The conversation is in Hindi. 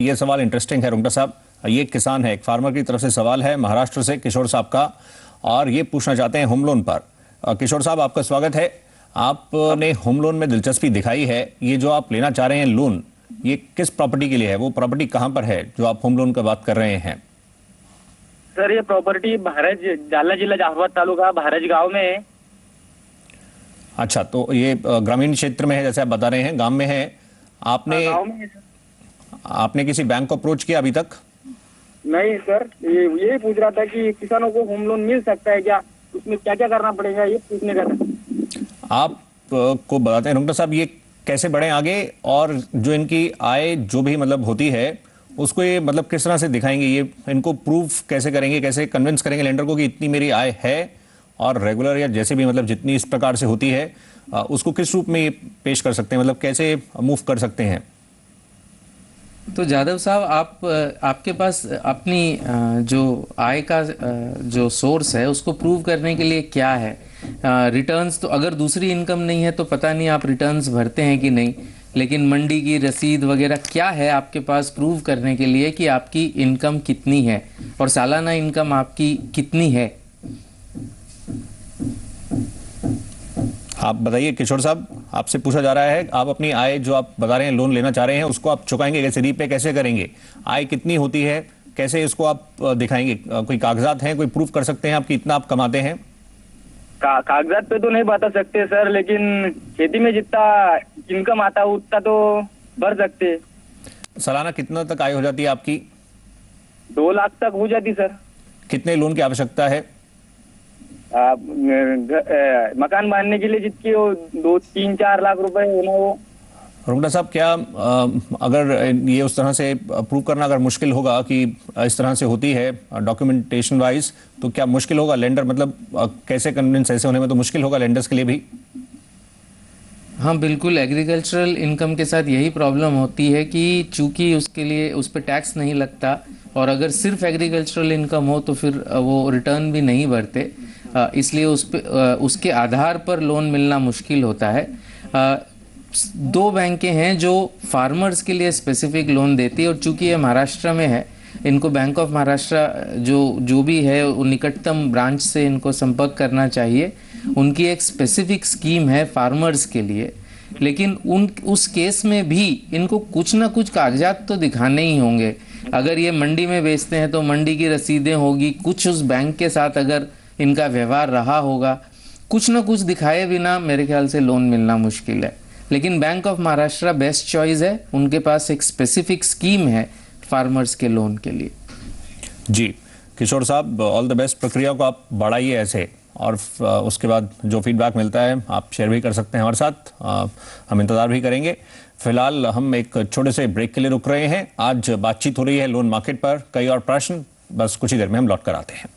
ये सवाल इंटरेस्टिंग है रुंगटा साहब। ये एक किसान है, एक फार्मर की तरफ से सवाल है महाराष्ट्र से किशोर साहब का, और ये पूछना चाहते हैं होम लोन पर। किशोर साहब, आपका स्वागत है। आपने होम लोन में दिलचस्पी दिखाई है। ये जो आप लेना चाह रहे हैं लोन, ये किस प्रॉपर्टी के लिए है? वो प्रॉपर्टी कहां पर है जो आप होम लोन का बात कर रहे हैं? सर, ये प्रॉपर्टी भारज, जालना जिला जहाबाद तालुका भारज गांव में है। अच्छा, तो ये ग्रामीण क्षेत्र में है जैसे आप बता रहे हैं, गांव में है। आपने गांव में है सर। आपने किसी बैंक को अप्रोच किया अभी तक? नहीं सर, यही पूछ रहा था कि किसानों को होम लोन मिल सकता है क्या, उसमें क्या क्या करना पड़ेगा, ये पूछने का था। आप को बताते हैं रुंगटा साहब, ये कैसे बढ़े आगे, और जो इनकी आय जो भी मतलब होती है उसको ये मतलब किस तरह से दिखाएंगे? ये इनको प्रूफ कैसे करेंगे, कैसे कन्विंस करेंगे लेंडर को कि इतनी मेरी आय है, और रेगुलर या जैसे भी मतलब जितनी इस प्रकार से होती है उसको किस रूप में ये पेश कर सकते हैं, मतलब कैसे मूव कर सकते हैं? तो जादव साहब, आपके पास अपनी जो आय का जो सोर्स है उसको प्रूव करने के लिए क्या है? रिटर्न्स तो अगर दूसरी इनकम नहीं है तो पता नहीं आप रिटर्न्स भरते हैं कि नहीं, लेकिन मंडी की रसीद वगैरह क्या है आपके पास प्रूव करने के लिए कि आपकी इनकम कितनी है और सालाना इनकम आपकी कितनी है? आप बताइए किशोर साहब, आपसे पूछा जा रहा है, आप अपनी आय जो आप बता रहे हैं लोन लेना चाह रहे हैं उसको आप चुकाएंगे कैसे, रीपे कैसे करेंगे? आय कितनी होती है, कैसे इसको आप दिखाएंगे? कोई कागजात हैं, कोई प्रूफ कर सकते हैं आप कि इतना आप कमाते हैं? कागजात पे तो नहीं बता सकते सर, लेकिन खेती में जितना इनकम आता है उतना तो भर सकते। सालाना कितना तक आय हो जाती है आपकी? 2 लाख तक हो जाती सर। कितने लोन की आवश्यकता है? मकान बांधने के लिए जितकी 2-3-4 लाख रुपए होना वो। रुंगटा साहब, क्या अगर ये उस तरह से प्रूव करना अगर मुश्किल होगा कि इस तरह से होती है डॉक्यूमेंटेशन वाइज, तो क्या मुश्किल होगा लेंडर, मतलब कैसे कन्विंस ऐसे होने में तो मुश्किल होगा लेंडर्स के लिए भी? हाँ बिल्कुल, एग्रीकल्चरल इनकम के साथ यही प्रॉब्लम होती है कि चूंकि उसके लिए उस पर टैक्स नहीं लगता, और अगर सिर्फ एग्रीकल्चरल इनकम हो तो फिर वो रिटर्न भी नहीं भरते, इसलिए उसके आधार पर लोन मिलना मुश्किल होता है। 2 बैंकें हैं जो फार्मर्स के लिए स्पेसिफिक लोन देती है, और चूंकि ये महाराष्ट्र में है, इनको बैंक ऑफ महाराष्ट्र जो भी है वो निकटतम ब्रांच से इनको संपर्क करना चाहिए। उनकी एक स्पेसिफिक स्कीम है फार्मर्स के लिए, लेकिन उस केस में भी इनको कुछ ना कुछ कागजात तो दिखाने ही होंगे। अगर ये मंडी में बेचते हैं तो मंडी की रसीदें होगी, कुछ उस बैंक के साथ अगर इनका व्यवहार रहा होगा, कुछ ना कुछ दिखाए बिना मेरे ख्याल से लोन मिलना मुश्किल है। लेकिन bank of Maharashtra best choice है, उनके पास एक स्पेसिफिक स्कीम है फार्मर्स के लोन के लिए। जी किशोर साहब, ऑल द बेस्ट। प्रक्रिया को आप बढ़ाइए ऐसे, और उसके बाद जो फीडबैक मिलता है आप शेयर भी कर सकते हैं हमारे साथ, हम इंतज़ार भी करेंगे। फिलहाल हम एक छोटे से ब्रेक के लिए रुक रहे हैं। आज बातचीत हो रही है लोन मार्केट पर, कई और प्रश्न, बस कुछ ही देर में हम लौट कर आते हैं।